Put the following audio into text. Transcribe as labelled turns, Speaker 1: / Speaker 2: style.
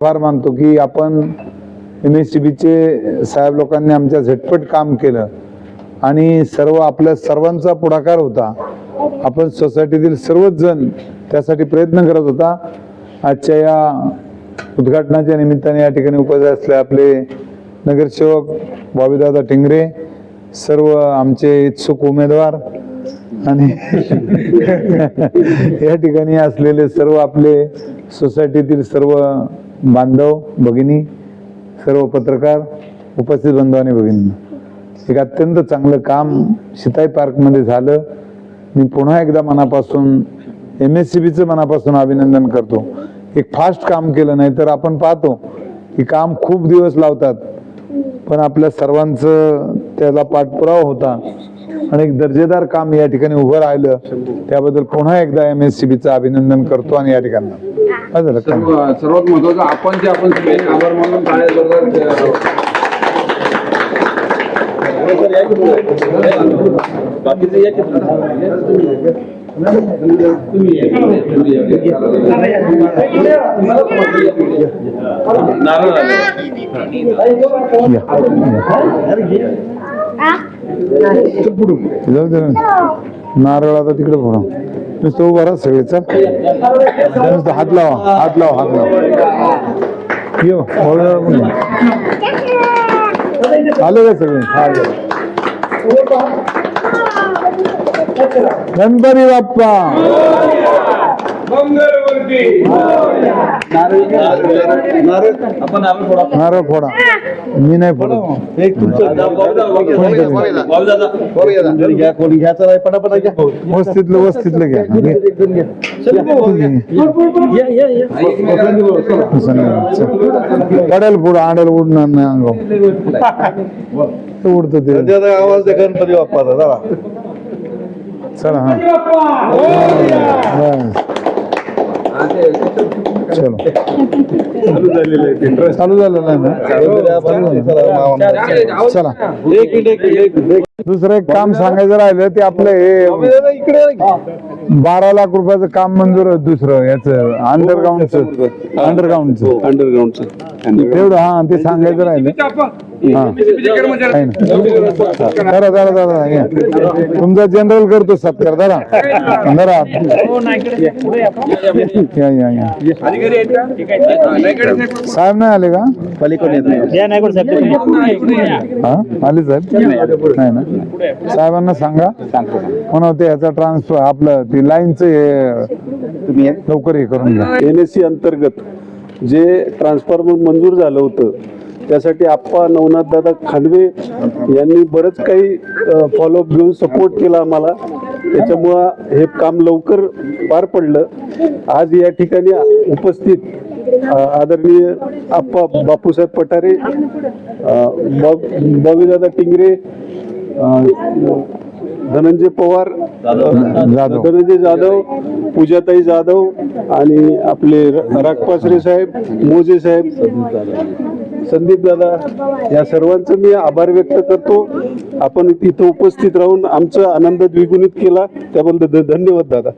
Speaker 1: आभार मानतो की आपण MSCBचे साहेब लोकांनी आमच्या झटपट काम केलं आणि आपल्या सर्वांचा पुढाकार होता। आपण सोसायटीतील सर्वच जण त्यासाठी प्रयत्न करत होता। आजच्या या उद्घाटनाच्या निमित्ताने या ठिकाणी उपस्थित असले आपले नगरसेवक बॉबीदादा टिंगरे, सर्व आमचे इच्छुक उमेदवार आणि या ठिकाणी असलेले सर्व आपले सोसायटीतील सर्व बांधव भगिनी, सर्व पत्रकार, उपस्थित बंधू आणि भगिनी, एक अत्यंत चांगलं काम शिताई पार्क मध्ये झालं। मी पुन्हा एकदा मनापासून MSCBचं मनापासून अभिनंदन करतो। एक फास्ट काम केलं, नाही तर आपण पाहतो की काम खूप दिवस लावतात, पण आपल्या सर्वांचं त्याला पाठपुरावा होता आणि एक दर्जेदार काम या ठिकाणी उभं राहिलं। त्याबद्दल पुन्हा एकदा MSCBचं अभिनंदन करतो आणि या ठिकाणी
Speaker 2: सर्वात महत्त्वाचं आपण जे आपण आभार मानून
Speaker 1: नारळ आता तिकडे फोडा, नुसतं उभा राहा सगळे, चल नुसतं हात लावा, हात लावा, हात लावा, यो आले का सगळे? गणपती बाप्पा नारळ फोडा, मी नाही फोडा, वस्तीतलं घ्या, कडेल पुढं आडेल उडणार नाही अंगावर उडत ते आवाज दे गणपती बाप्पाचा जरा, चला हा चलो चालू झालेलं आहे ना, चला दुसरं एक काम सांगायचं राहिलं ते आपलं हे 12 लाख रुपयाचं काम मंजूर आहे, दुसरं याचं अंडरग्राऊंडचं तेवढं, हा ते सांगायचं राहिलं। तुमचा जनरल करतो सत्कार, जरा साहेब नाही आले का? आले साहेब नाही ना? साहेबांना सांगा म्हणून ते ह्याचा ट्रान्सफर आपलं ती लाईनचं हे लवकर हे करून घ्या।
Speaker 3: NSC अंतर्गत जे ट्रान्सफॉर्मर मंजूर झालं होतं त्यासाठी आप्पा नवनाथ दादा खांडवे यांनी बरंच काही फॉलोअप घेऊन सपोर्ट केला आम्हाला, त्याच्यामुळं हे काम लवकर पार पडलं। आज या ठिकाणी उपस्थित आदरणीय आप्पा बापूसाहेब पठारे, बॉबीदादा टिंगरे, धनंजय पवार, धनंजय जाधव, पूजाताई जाधव आणि आपले रागपासरे साहेब, मोजे साहेब, संदीप दादा, या सर्वांचं मी आभार व्यक्त करतो। आपण तिथं उपस्थित राहून आमचा आनंद द्विगुणित केला, त्याबद्दल धन्यवाद दादा।